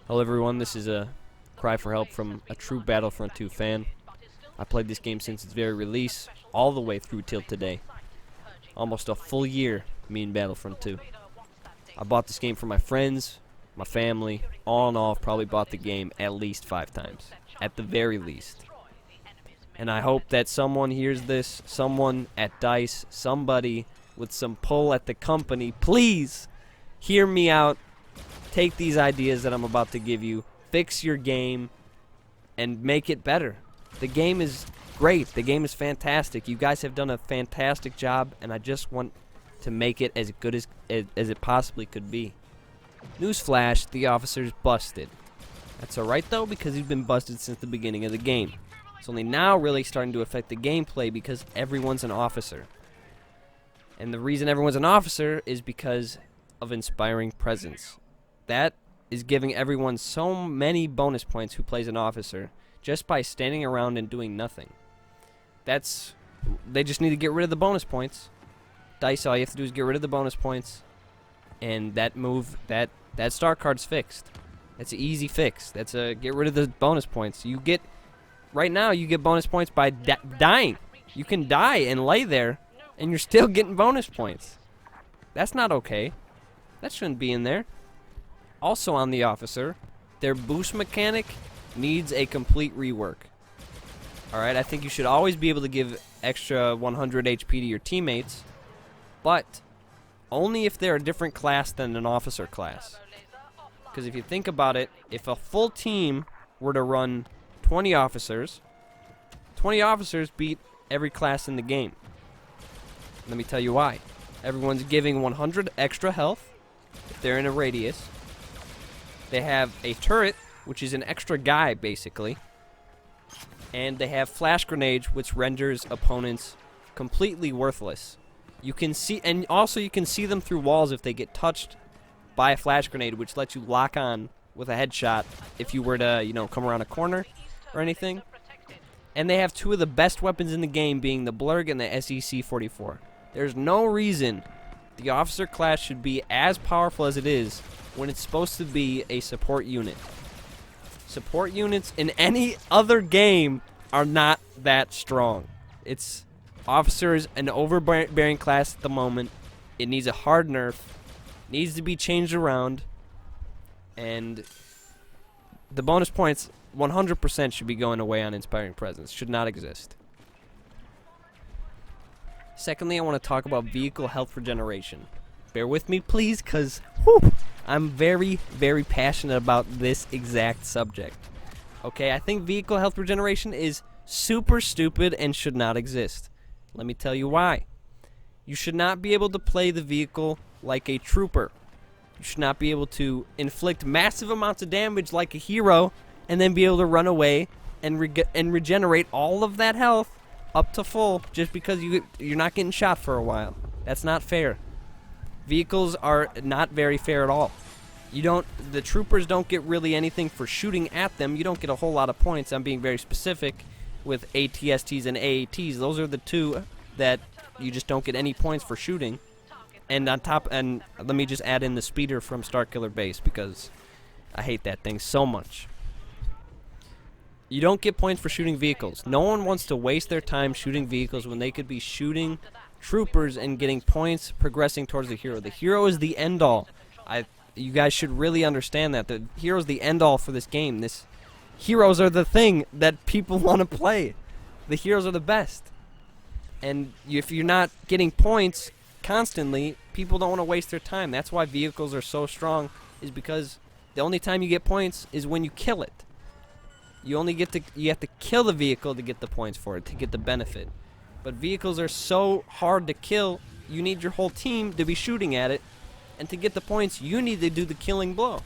Hello everyone, this is a cry for help from a true Battlefront 2 fan. I played this game since its very release, all the way through till today. Almost a full year, me and Battlefront 2. I bought this game for my friends, my family. All in all, I've probably bought the game at least 5 times, at the very least. And I hope that someone hears this, someone at DICE, somebody with some pull at the company, please hear me out. Take these ideas that I'm about to give you, fix your game, and make it better. The game is great. The game is fantastic. You guys have done a fantastic job, and I just want to make it as good as it possibly could be. Newsflash, the officer's busted. That's alright though, because he's been busted since the beginning of the game. It's only now really starting to affect the gameplay because everyone's an officer. And the reason everyone's an officer is because of Inspiring Presence. That is giving everyone so many bonus points who plays an officer just by standing around and doing nothing. They just need to get rid of the bonus points. DICE, all you have to do is get rid of the bonus points, and that star card's fixed. That's an easy fix. That's a get rid of the bonus points. Right now you get bonus points by dying. You can die and lay there, and you're still getting bonus points. That's not okay. That shouldn't be in there. Also on the officer, their boost mechanic needs a complete rework. Alright, I think you should always be able to give extra 100 HP to your teammates, but only if they're a different class than an officer class. Because if you think about it, if a full team were to run 20 officers beat every class in the game. Let me tell you why. Everyone's giving 100 extra health if they're in a radius. They have a turret, which is an extra guy, basically. And they have flash grenades, which renders opponents completely worthless. You can see, and also you can see them through walls if they get touched by a flash grenade, which lets you lock on with a headshot if you were to, come around a corner or anything. And they have 2 of the best weapons in the game, being the Blurg and the SEC-44. There's no reason the officer class should be as powerful as it is when it's supposed to be a support unit. Support units in any other game are not that strong. Officer is an overbearing class at the moment. It needs a hard nerf. Needs to be changed around. And the bonus points 100% should be going away on Inspiring Presence. Should not exist. Secondly, I want to talk about vehicle health regeneration. Bear with me, please, because I'm very, very passionate about this exact subject. Okay, I think vehicle health regeneration is super stupid and should not exist. Let me tell you why. You should not be able to play the vehicle like a trooper. You should not be able to inflict massive amounts of damage like a hero and then be able to run away and regenerate all of that health up to full just because you're not getting shot for a while. That's not fair. Vehicles are not very fair at all. The troopers don't get really anything for shooting at them. You don't get a whole lot of points. I'm being very specific with ATSTs and AATs. Those are the 2 that you just don't get any points for shooting. And and let me just add in the speeder from Starkiller Base because I hate that thing so much. You don't get points for shooting vehicles. No one wants to waste their time shooting vehicles when they could be shooting troopers and getting points progressing towards the hero. The hero is the end all. You guys should really understand that. The hero is the end all for this game. Heroes are the thing that people want to play. The heroes are the best. And if you're not getting points constantly, people don't want to waste their time. That's why vehicles are so strong, is because the only time you get points is when you kill it. You have to kill the vehicle to get the points for it, to get the benefit. But vehicles are so hard to kill, you need your whole team to be shooting at it, and to get the points, you need to do the killing blow.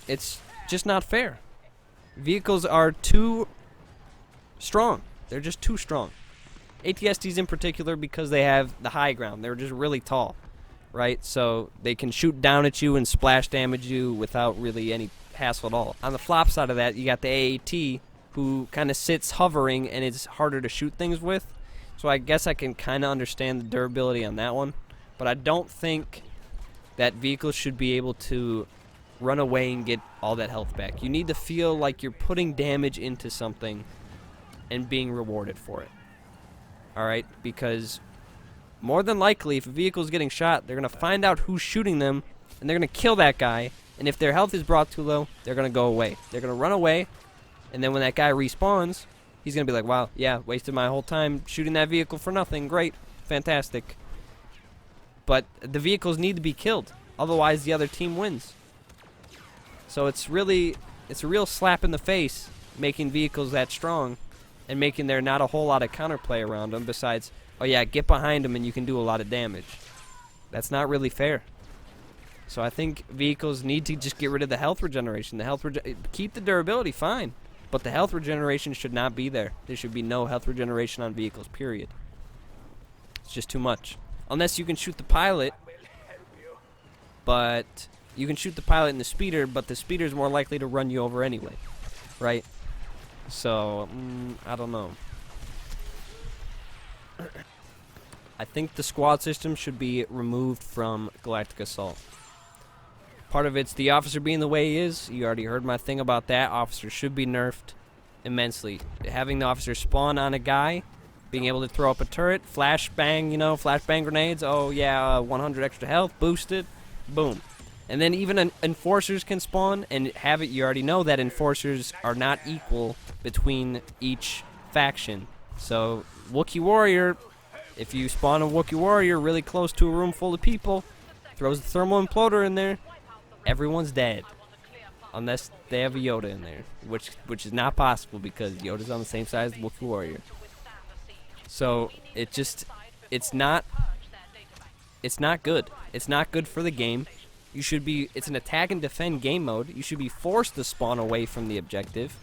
It's just not fair. Vehicles are too strong. They're just too strong. ATSTs in particular, because they have the high ground. They're just really tall, right? So they can shoot down at you and splash damage you without really any hassle at all. On the flop side of that, you got the AAT, who kind of sits hovering and it's harder to shoot things with. So I guess I can kind of understand the durability on that one. But I don't think that vehicles should be able to run away and get all that health back. You need to feel like you're putting damage into something and being rewarded for it. Alright? Because more than likely, if a vehicle is getting shot, they're going to find out who's shooting them, and they're going to kill that guy. And if their health is brought too low, they're going to go away. They're going to run away, and then when that guy respawns, he's going to be like, wow, yeah, wasted my whole time shooting that vehicle for nothing. Great. Fantastic. But the vehicles need to be killed. Otherwise, the other team wins. So it's a real slap in the face making vehicles that strong and making there not a whole lot of counterplay around them besides, oh yeah, get behind them and you can do a lot of damage. That's not really fair. So I think vehicles need to just get rid of the health regeneration. Keep the durability, fine. But the health regeneration should not be there. There should be no health regeneration on vehicles, period. It's just too much. Unless you can shoot the pilot, but you can shoot the pilot and the speeder, but the speeder is more likely to run you over anyway, right? So, I don't know. I think the squad system should be removed from Galactic Assault. Part of it's the officer being the way he is. You already heard my thing about that. Officer should be nerfed immensely. Having the officer spawn on a guy, being able to throw up a turret, flashbang, flashbang grenades. Oh yeah, 100 extra health, boosted, boom. And then even enforcers can spawn and have it. You already know that enforcers are not equal between each faction. So Wookiee Warrior, if you spawn a Wookiee Warrior really close to a room full of people, throws the thermal imploder in there, everyone's dead. Unless they have a Yoda in there, which is not possible because Yoda's on the same side as the Wookiee Warrior. So it's not good. It's not good for the game. It's an attack and defend game mode. You should be forced to spawn away from the objective.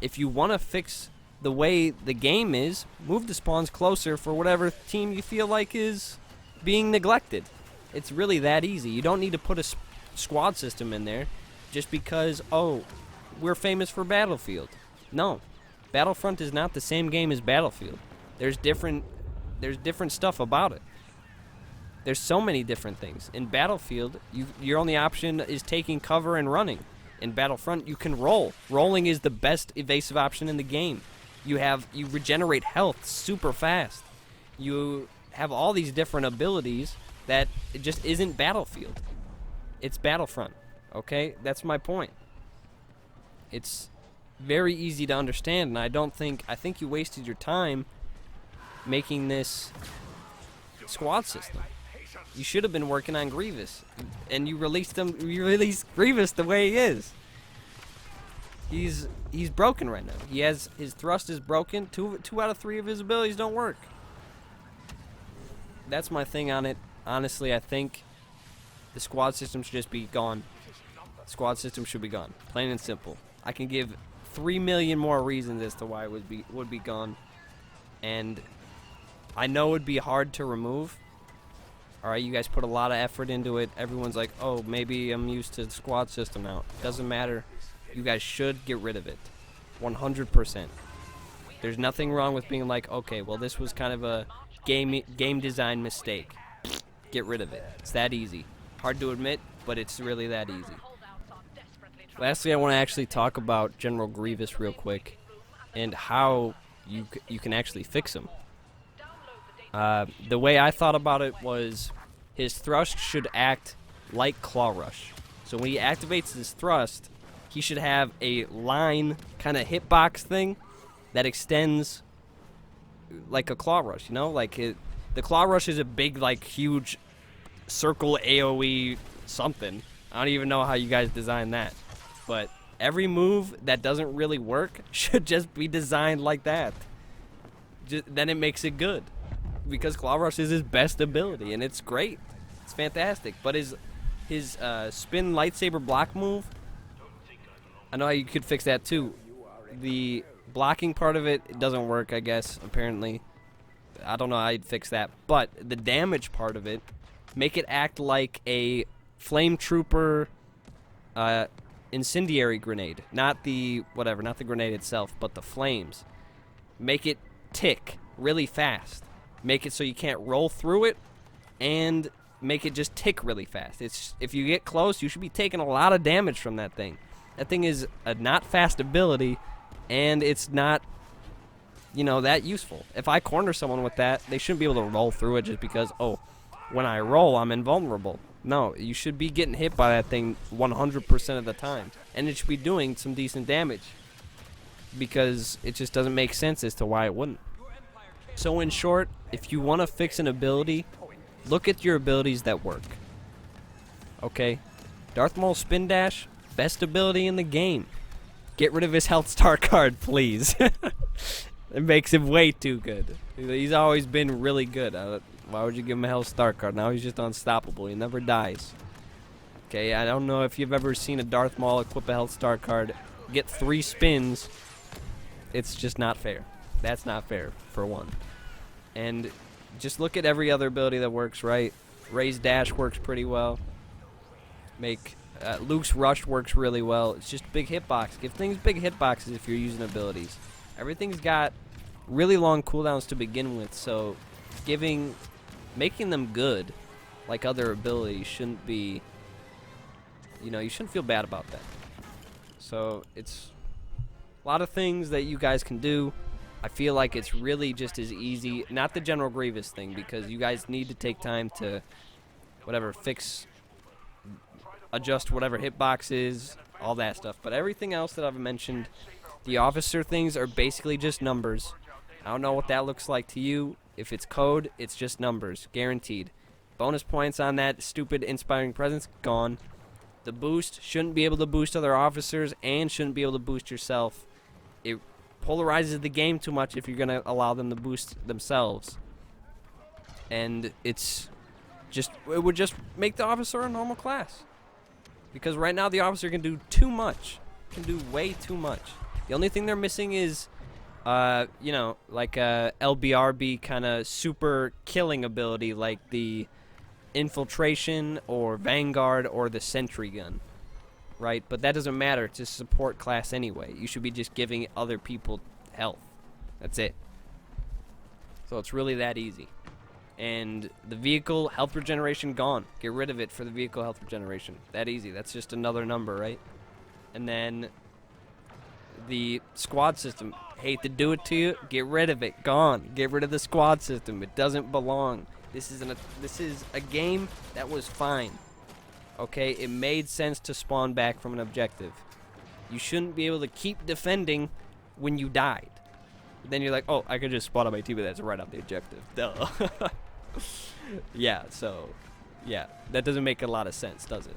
If you want to fix the way the game is, move the spawns closer for whatever team you feel like is being neglected. It's really that easy. You don't need to put a squad system in there just because, oh, we're famous for Battlefield. No. Battlefront is not the same game as Battlefield. There's different stuff about it. There's so many different things. In Battlefield, your only option is taking cover and running. In Battlefront, you can roll. Rolling is the best evasive option in the game. You regenerate health super fast. You have all these different abilities that it just isn't Battlefield. It's Battlefront. Okay? That's my point. It's very easy to understand, and I think you wasted your time making this squad system. You should have been working on Grievous, and you released Grievous the way he is. He's broken right now. His thrust is broken. Two out of 3 of his abilities don't work. That's my thing on it. Honestly, I think the squad system should just be gone. Squad system should be gone. Plain and simple. I can give 3 million more reasons as to why it would be gone, and I know it would be hard to remove. Alright, you guys put a lot of effort into it. Everyone's like, oh, maybe I'm used to the squad system now. Doesn't matter. You guys should get rid of it. 100%. There's nothing wrong with being like, okay, well, this was kind of a game design mistake. Get rid of it. It's that easy. Hard to admit, but it's really that easy. Lastly, I want to actually talk about General Grievous real quick and how you can actually fix him. The way I thought about it was his thrust should act like Claw Rush. So when he activates his thrust, he should have a line kind of hitbox thing that extends like a Claw Rush, the Claw Rush is a big, huge circle AoE something. I don't even know how you guys designed that. But every move that doesn't really work should just be designed like that. Then it makes it good. Because Claw Rush is his best ability, and it's great. It's fantastic. But his spin lightsaber block move, I know how you could fix that too. The blocking part of it doesn't work, I guess, apparently. I don't know how you'd fix that. But the damage part of it, make it act like a flame trooper incendiary grenade. Not the grenade itself, but the flames. Make it tick really fast. Make it so you can't roll through it, and make it just tick really fast. It's if you get close, you should be taking a lot of damage from that thing. That thing is a not fast ability, and it's not, you know, that useful. If I corner someone with that, they shouldn't be able to roll through it just because, oh, when I roll, I'm invulnerable. No, you should be getting hit by that thing 100% of the time, and it should be doing some decent damage, because it just doesn't make sense as to why it wouldn't. So in short, if you want to fix an ability, look at your abilities that work. Okay? Darth Maul's Spin Dash, best ability in the game. Get rid of his health star card, please. It makes him way too good. He's always been really good. Why would you give him a health star card? Now he's just unstoppable. He never dies. Okay, I don't know if you've ever seen a Darth Maul equip a health star card, get 3 spins. It's just not fair. That's not fair, for one. And just look at every other ability that works, right? Ray's Dash works pretty well. Luke's Rush works really well. It's just big hitbox. Give things big hitboxes if you're using abilities. Everything's got really long cooldowns to begin with, so making them good, like other abilities, shouldn't be, you know, you shouldn't feel bad about that. So it's a lot of things that you guys can do. I feel like it's really just as easy, not the General Grievous thing, because you guys need to take time to, whatever, adjust whatever hitbox is, all that stuff. But everything else that I've mentioned, the officer things are basically just numbers. I don't know what that looks like to you. If it's code, it's just numbers, guaranteed. Bonus points on that stupid Inspiring Presence, gone. The boost shouldn't be able to boost other officers and shouldn't be able to boost yourself. It polarizes the game too much if you're going to allow them to boost themselves. And it would just make the officer a normal class. Because right now the officer can do too much. Can do way too much. The only thing they're missing is, you know, like a LBRB kind of super killing ability like the Infiltration or Vanguard or the Sentry Gun. Right? But that doesn't matter. It's a support class anyway. You should be just giving other people health. That's it. So it's really that easy. And the vehicle health regeneration, gone. Get rid of it for the vehicle health regeneration. That easy. That's just another number, right? And then the squad system. Hate to do it to you. Get rid of it. Gone. Get rid of the squad system. It doesn't belong. This is a game that was fine. Okay, it made sense to spawn back from an objective. You shouldn't be able to keep defending when you died. Then you're like, oh, I could just spawn on my team, but that's right off the objective. Duh. Yeah, so, yeah, that doesn't make a lot of sense, does it?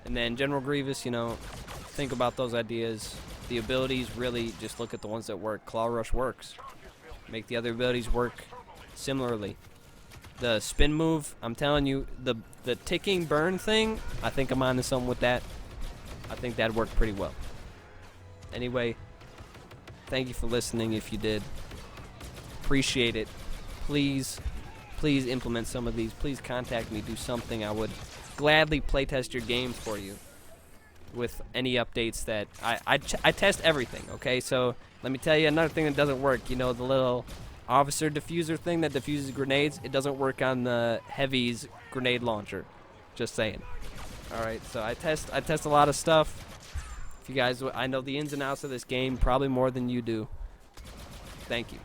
And then General Grievous, you know, think about those ideas. The abilities, really, just look at the ones that work. Claw Rush works. Make the other abilities work similarly. The spin move, I'm telling you, the ticking burn thing, I think I'm onto something with that. I think that worked pretty well. Anyway, thank you for listening if you did. Appreciate it. Please implement some of these. Please contact me. Do something. I would gladly playtest your game for you with any updates that I test everything, okay? So let me tell you another thing that doesn't work. You know, the little officer diffuser thing that diffuses grenades, it doesn't work on the Heavy's grenade launcher. Just saying. Alright, so I test a lot of stuff. If you guys, I know the ins and outs of this game probably more than you do. Thank you.